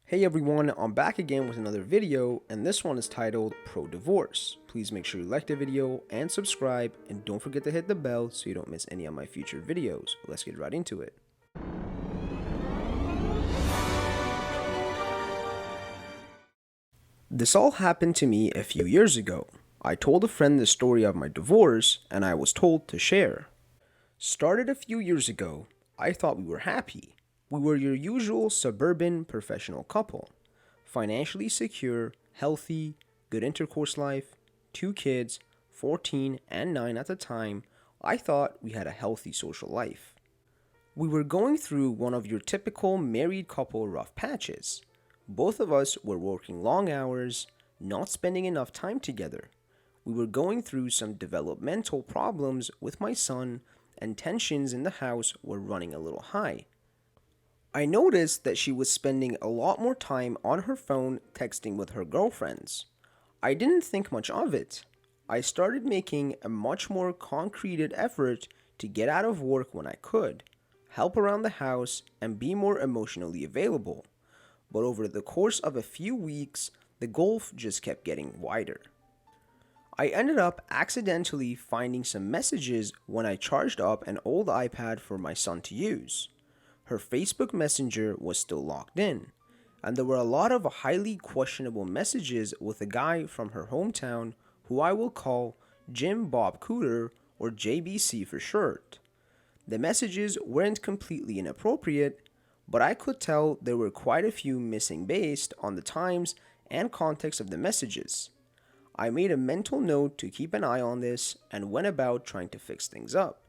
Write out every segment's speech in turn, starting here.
Hey everyone, I'm back again with another video, and this one is titled Pro Divorce. Please make sure you like the video and subscribe, and don't forget to hit the bell so you don't miss any of my future videos. Let's get right into it. This all happened to me a few years ago. I told a friend the story of my divorce, and I was told to share. Started a few years ago. I thought we were happy. We were your usual suburban professional couple. Financially secure, healthy, good intercourse life, 2 kids, 14 and 9 at the time. I thought we had a healthy social life. We were going through one of your typical married couple rough patches. Both of us were working long hours, not spending enough time together. We were going through some developmental problems with my son, and tensions in the house were running a little high. I noticed that she was spending a lot more time on her phone texting with her girlfriends. I didn't think much of it. I started making a much more concreted effort to get out of work when I could, help around the house, and be more emotionally available. But over the course of a few weeks, the gulf just kept getting wider. I ended up accidentally finding some messages when I charged up an old iPad for my son to use. Her Facebook Messenger was still locked in, and there were a lot of highly questionable messages with a guy from her hometown who I will call Jim Bob Cooter, or JBC for short. The messages weren't completely inappropriate, but I could tell there were quite a few missing based on the times and context of the messages. I made a mental note to keep an eye on this and went about trying to fix things up.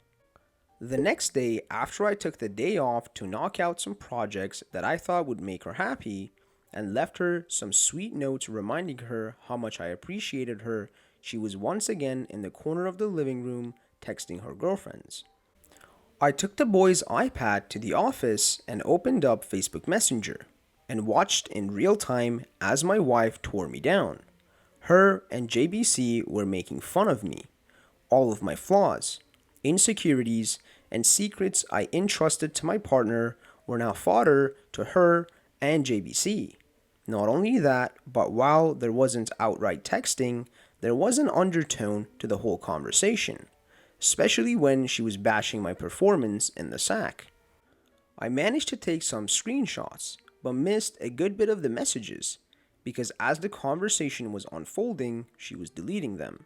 The next day, after I took the day off to knock out some projects that I thought would make her happy, and left her some sweet notes reminding her how much I appreciated her, she was once again in the corner of the living room texting her girlfriends. I took the boy's iPad to the office and opened up Facebook Messenger, and watched in real time as my wife tore me down. Her and JBC were making fun of me, all of my flaws, insecurities, and secrets I entrusted to my partner were now fodder to her and JBC. Not only that, but while there wasn't outright texting, there was an undertone to the whole conversation, especially when she was bashing my performance in the sack. I managed to take some screenshots, but missed a good bit of the messages, because as the conversation was unfolding, she was deleting them.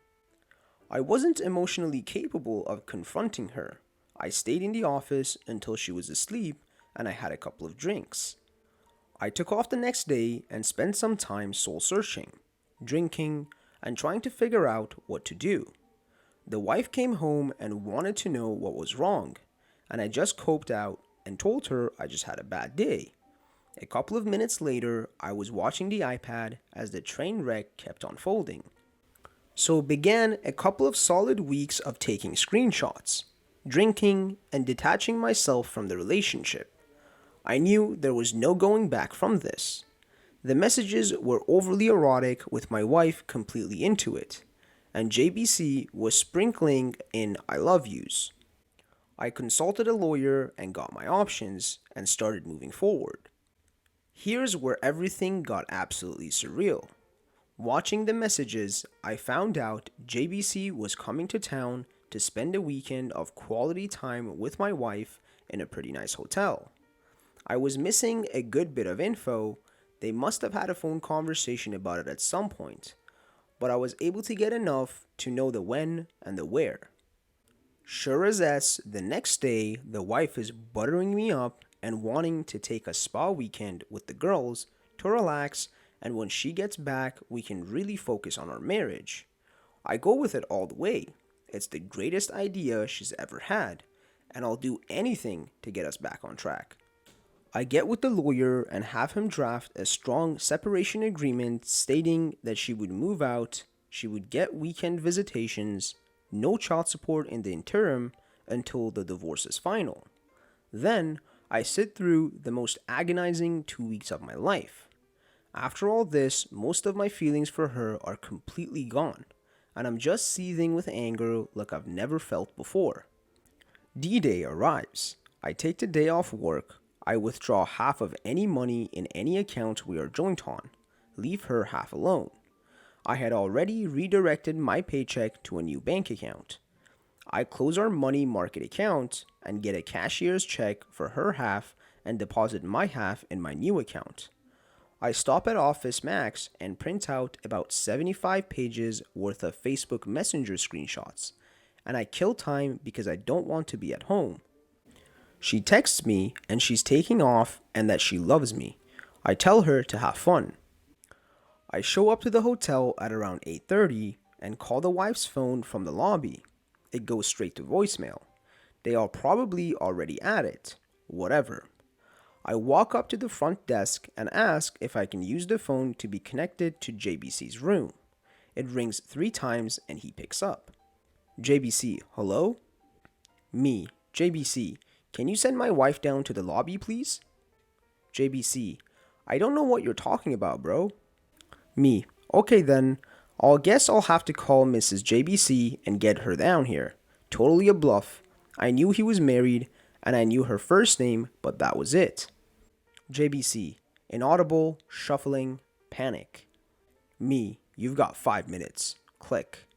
I wasn't emotionally capable of confronting her. I stayed in the office until she was asleep and I had a couple of drinks. I took off the next day and spent some time soul searching, drinking, and trying to figure out what to do. The wife came home and wanted to know what was wrong, and I just coped out and told her I just had a bad day. A couple of minutes later, I was watching the iPad as the train wreck kept unfolding. So began a couple of solid weeks of taking screenshots, drinking, and detaching myself from the relationship. I knew there was no going back from this. The messages were overly erotic with my wife completely into it, and JBC was sprinkling in I love yous. I consulted a lawyer and got my options and started moving forward. Here's where everything got absolutely surreal. Watching the messages, I found out JBC was coming to town to spend a weekend of quality time with my wife in a pretty nice hotel. I was missing a good bit of info. They must have had a phone conversation about it at some point, but I was able to get enough to know the when and the where. Sure as S, the next day, the wife is buttering me up and wanting to take a spa weekend with the girls to relax, and when she gets back, we can really focus on our marriage. I go with it all the way. It's the greatest idea she's ever had, and I'll do anything to get us back on track. I get with the lawyer and have him draft a strong separation agreement stating that she would move out, she would get weekend visitations, no child support in the interim until the divorce is final. Then, I sit through the most agonizing 2 weeks of my life. After all this, most of my feelings for her are completely gone, and I'm just seething with anger like I've never felt before. D-Day arrives. I take the day off work. I withdraw half of any money in any account we are joint on, leave her half alone. I had already redirected my paycheck to a new bank account. I close our money market account and get a cashier's check for her half and deposit my half in my new account. I stop at Office Max and print out about 75 pages worth of Facebook Messenger screenshots, and I kill time because I don't want to be at home. She texts me and she's taking off and that she loves me. I tell her to have fun. I show up to the hotel at around 8:30 and call the wife's phone from the lobby. It goes straight to voicemail. They are probably already at it. Whatever. I walk up to the front desk and ask if I can use the phone to be connected to JBC's room. It rings 3 times and he picks up. JBC, hello? Me, JBC, can you send my wife down to the lobby, please? JBC, I don't know what you're talking about, bro. Me, okay then. Guess I'll have to call Mrs. JBC and get her down here. Totally a bluff. I knew he was married and I knew her first name, but that was it. JBC, inaudible, shuffling, panic. Me, you've got 5 minutes. Click.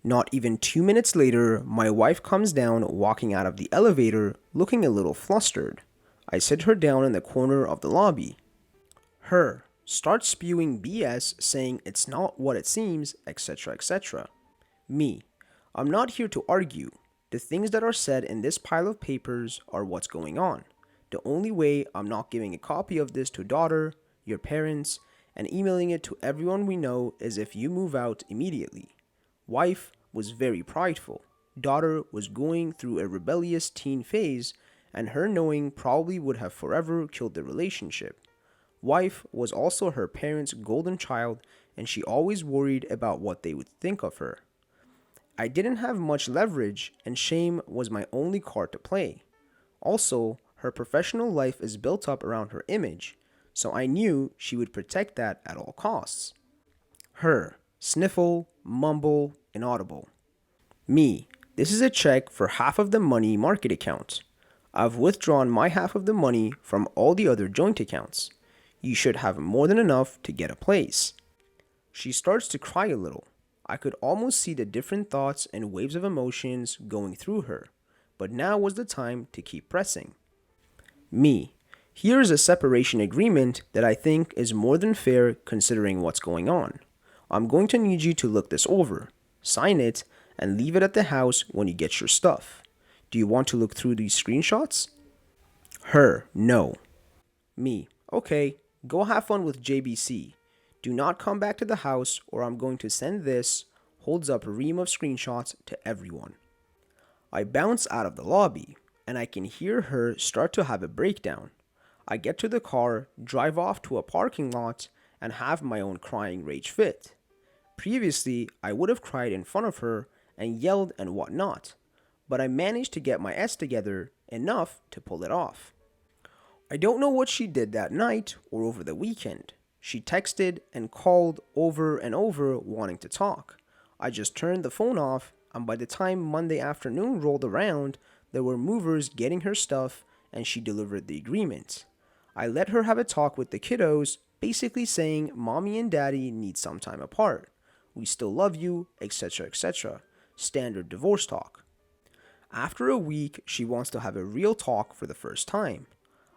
Not even 2 minutes later, my wife comes down walking out of the elevator looking a little flustered. I sit her down in the corner of the lobby. Her starts spewing BS saying it's not what it seems, etc., etc. Me, I'm not here to argue. The things that are said in this pile of papers are what's going on. The only way I'm not giving a copy of this to daughter, your parents, and emailing it to everyone we know is if you move out immediately. Wife was very prideful. Daughter was going through a rebellious teen phase, and her knowing probably would have forever killed the relationship. Wife was also her parents' golden child, and she always worried about what they would think of her. I didn't have much leverage, and shame was my only card to play. Also, her professional life is built up around her image, so I knew she would protect that at all costs. Her, sniffle, mumble, inaudible. Me, this is a check for half of the money market account. I've withdrawn my half of the money from all the other joint accounts. You should have more than enough to get a place. She starts to cry a little. I could almost see the different thoughts and waves of emotions going through her, but now was the time to keep pressing. Me, here is a separation agreement that I think is more than fair considering what's going on. I'm going to need you to look this over, sign it, and leave it at the house when you get your stuff. Do you want to look through these screenshots? Her, no. Me, okay, go have fun with JBC. Do not come back to the house or I'm going to send this, holds up a ream of screenshots, to everyone. I bounce out of the lobby, and I can hear her start to have a breakdown. I get to the car, drive off to a parking lot, and have my own crying rage fit. Previously, I would have cried in front of her and yelled and whatnot, but I managed to get my S together enough to pull it off. I don't know what she did that night or over the weekend. She texted and called over and over wanting to talk. I just turned the phone off, and by the time Monday afternoon rolled around, there were movers getting her stuff and she delivered the agreement. I let her have a talk with the kiddos, basically saying mommy and daddy need some time apart. We still love you, etc., etc. Standard divorce talk. After a week, she wants to have a real talk for the first time.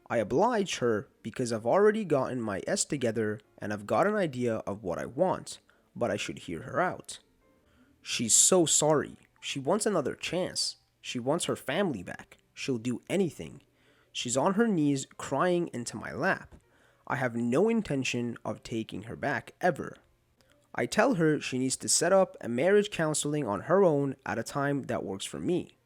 I oblige her because I've already gotten my S together and I've got an idea of what I want, but I should hear her out. She's so sorry. She wants another chance. She wants her family back. She'll do anything. She's on her knees crying into my lap. I have no intention of taking her back ever. I tell her she needs to set up a marriage counseling on her own at a time that works for me.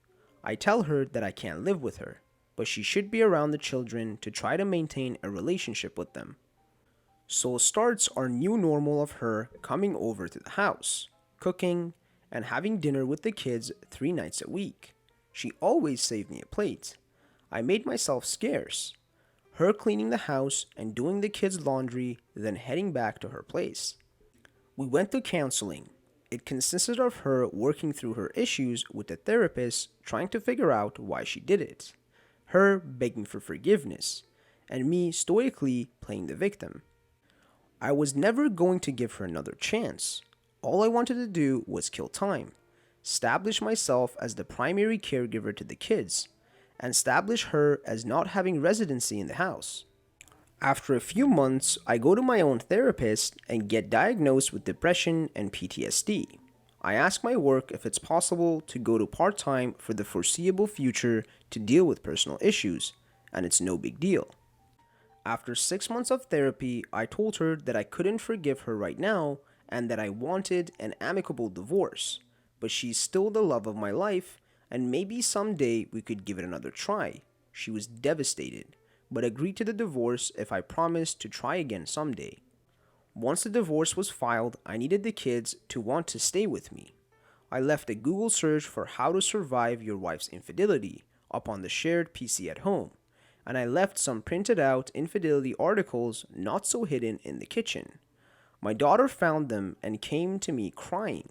I tell her that I can't live with her, but she should be around the children to try to maintain a relationship with them. So starts our new normal of her coming over to the house, cooking, and having dinner with the kids 3 nights a week. She always saved me a plate. I made myself scarce. Her cleaning the house and doing the kids' laundry, then heading back to her place. We went to counseling. It consisted of her working through her issues with the therapist, trying to figure out why she did it. her begging for forgiveness, and me stoically playing the victim. I was never going to give her another chance. All I wanted to do was kill time, establish myself as the primary caregiver to the kids, and establish her as not having residency in the house. After a few months, I go to my own therapist and get diagnosed with depression and PTSD. I ask my work if it's possible to go to part-time for the foreseeable future to deal with personal issues, and it's no big deal. After 6 months of therapy, I told her that I couldn't forgive her right now and that I wanted an amicable divorce, but she's still the love of my life and maybe someday we could give it another try. She was devastated, but agreed to the divorce if I promised to try again someday. Once the divorce was filed, I needed the kids to want to stay with me. I left a Google search for how to survive your wife's infidelity up on the shared PC at home, and I left some printed out infidelity articles not so hidden in the kitchen. My daughter found them and came to me crying.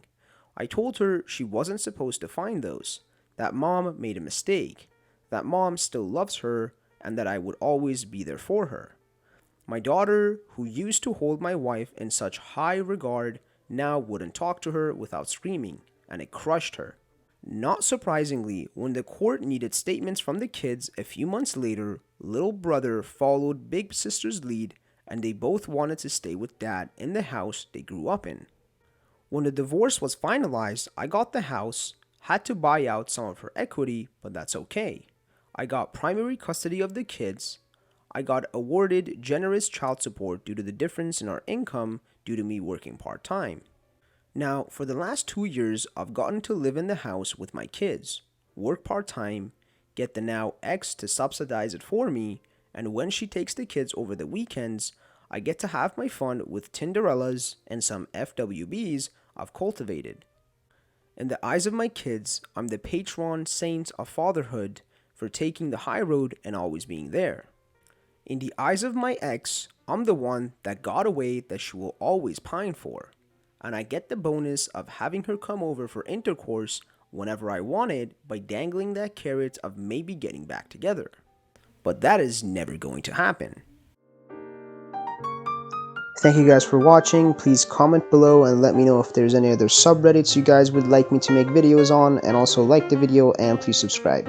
I told her she wasn't supposed to find those, that mom made a mistake, that mom still loves her, and that I would always be there for her. My daughter, who used to hold my wife in such high regard, now wouldn't talk to her without screaming, and it crushed her. Not surprisingly, when the court needed statements from the kids a few months later, little brother followed big sister's lead, and they both wanted to stay with dad in the house they grew up in. When the divorce was finalized, I got the house, had to buy out some of her equity, but that's okay. I got primary custody of the kids. I got awarded generous child support due to the difference in our income due to me working part-time. Now, for the last 2 years, I've gotten to live in the house with my kids, work part-time, get the now ex to subsidize it for me, and when she takes the kids over the weekends, I get to have my fun with Tinderellas and some FWBs I've cultivated. In the eyes of my kids, I'm the patron saint of fatherhood for taking the high road and always being there. In the eyes of my ex, I'm the one that got away that she will always pine for, and I get the bonus of having her come over for intercourse whenever I want it by dangling that carrot of maybe getting back together. But that is never going to happen. Thank you guys for watching. Please comment below and let me know if there's any other subreddits you guys would like me to make videos on, and also like the video and please subscribe.